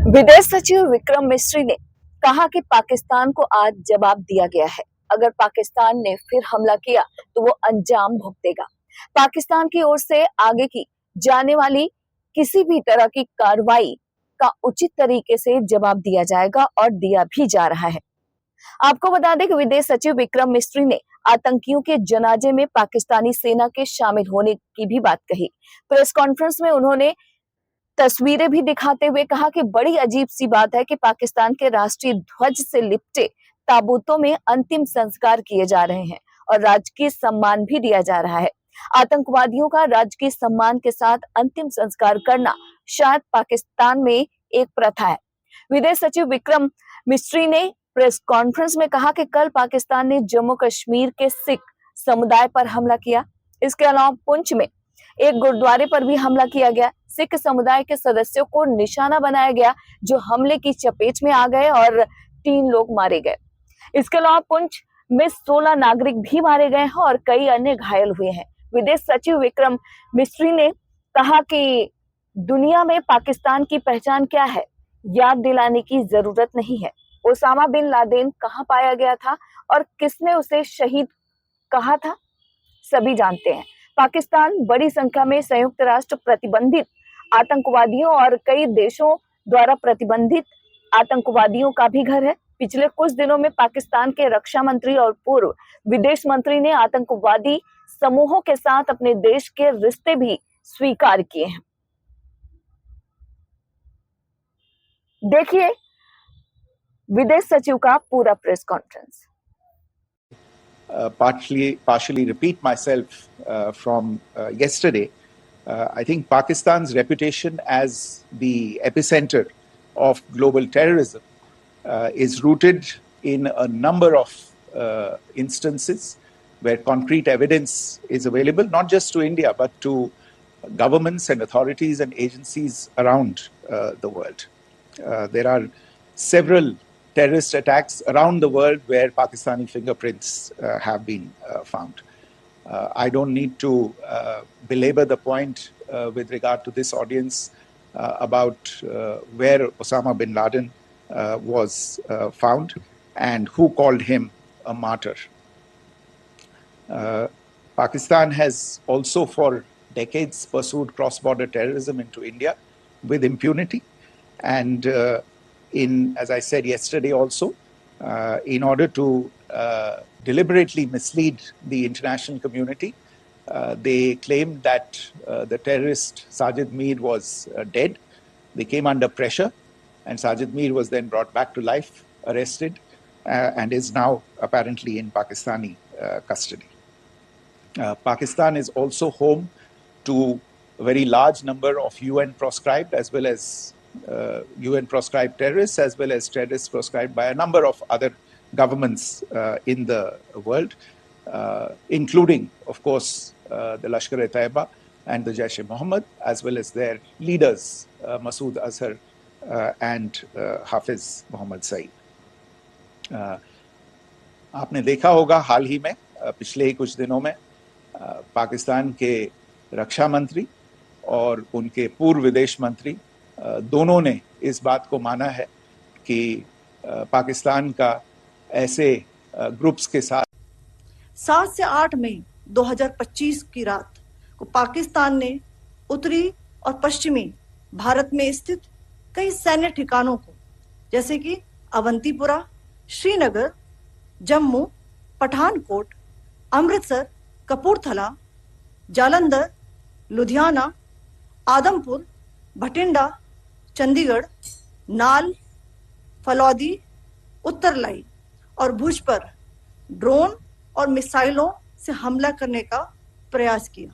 विदेश सचिव विक्रम मिस्री ने कहा कि पाकिस्तान को आज जवाब दिया गया है। अगर पाकिस्तान ने फिर हमला किया तो वो अंजाम भुगतेगा। पाकिस्तान की ओर से आगे की जाने वाली किसी भी तरह की कार्रवाई का उचित तरीके से जवाब दिया जाएगा और दिया भी जा रहा है। आपको बता दें कि विदेश सचिव विक्रम मिस्री ने आतंकियों के जनाजे में पाकिस्तानी सेना के शामिल होने की भी बात कही। प्रेस कॉन्फ्रेंस में उन्होंने तस्वीरें भी दिखाते हुए कहा कि बड़ी अजीब सी बात है कि पाकिस्तान के राष्ट्रीय ध्वज से लिपटे ताबूतों में अंतिम संस्कार किए जा रहे हैं और राजकीय सम्मान भी दिया जा रहा है। आतंकवादियों का राजकीय सम्मान के साथ अंतिम संस्कार करना शायद पाकिस्तान में एक प्रथा है। विदेश सचिव विक्रम मिस्री ने प्रेस कॉन्फ्रेंस में कहा कि कल पाकिस्तान ने जम्मू कश्मीर के सिख समुदाय पर हमला किया। इसके अलावा पुंछ में एक गुरुद्वारे पर भी हमला किया गया। सिख समुदाय के सदस्यों को निशाना बनाया गया जो हमले की चपेट में आ गए और 3 लोग मारे गए। इसके अलावा पुंछ में 16 नागरिक भी मारे गए हैं और कई अन्य घायल हुए हैं। विदेश सचिव विक्रम मिस्री ने कहा कि दुनिया में पाकिस्तान की पहचान क्या है, याद दिलाने की जरूरत नहीं है। ओसामा बिन लादेन कहां पाया गया था और किसने उसे शहीद कहा था, सभी जानते हैं। पाकिस्तान बड़ी संख्या में संयुक्त राष्ट्र प्रतिबंधित आतंकवादियों और कई देशों द्वारा प्रतिबंधित आतंकवादियों का भी घर है। पिछले कुछ दिनों में पाकिस्तान के रक्षा मंत्री और पूर्व विदेश मंत्री ने आतंकवादी समूहों के साथ अपने देश के रिश्ते भी स्वीकार किए हैं। देखिए विदेश सचिव का पूरा press conference. Partially repeat myself from yesterday. I think Pakistan's reputation as the epicenter of global terrorism is rooted in a number of instances where concrete evidence is available, not just to India, but to governments and authorities and agencies around the world. There are several terrorist attacks around the world where Pakistani fingerprints have been found. I don't need to belabor the point with regard to this audience about where Osama bin Laden was found and who called him a martyr. Pakistan has also for decades pursued cross-border terrorism into India with impunity, and as I said yesterday also, in order to deliberately mislead the international community, they claimed that the terrorist Sajid Mir was dead. They came under pressure, and Sajid Mir was then brought back to life, arrested, and is now apparently in Pakistani custody. Pakistan is also home to a very large number of UN proscribed as well as UN proscribed terrorists, as well as terrorists proscribed by a number of other governments in the world, including, of course, the Lashkar-e-Taiba and the Jaish-e-Mohammed, as well as their leaders, Masood Azhar and Hafiz Mohammed Saeed. आपने देखा होगा हाल ही में पिछले ही कुछ दिनों में पाकिस्तान के रक्षा मंत्री और उनके पूर्व विदेश मंत्री दोनों ने इस बात को माना है कि पाकिस्तान का ऐसे ग्रुप्स के साथ 7 से 8 मई 2025 की रात को पाकिस्तान ने उत्तरी और पश्चिमी भारत में स्थित कई सैन्य ठिकानों को जैसे कि अवंतीपुरा, श्रीनगर, जम्मू, पठानकोट, अमृतसर, कपूरथला, जालंधर, लुधियाना, आदमपुर, भटिंडा, चंडीगढ़, नाल, फलौदी, उत्तरलाई और भुज पर ड्रोन और मिसाइलों से हमला करने का प्रयास किया।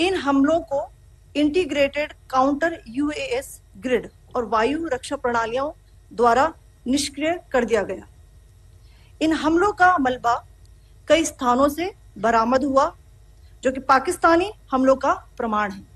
इन हमलों को इंटीग्रेटेड काउंटर यूएस ग्रिड और वायु रक्षा प्रणालियों द्वारा निष्क्रिय कर दिया गया। इन हमलों का मलबा कई स्थानों से बरामद हुआ जो कि पाकिस्तानी हमलों का प्रमाण है।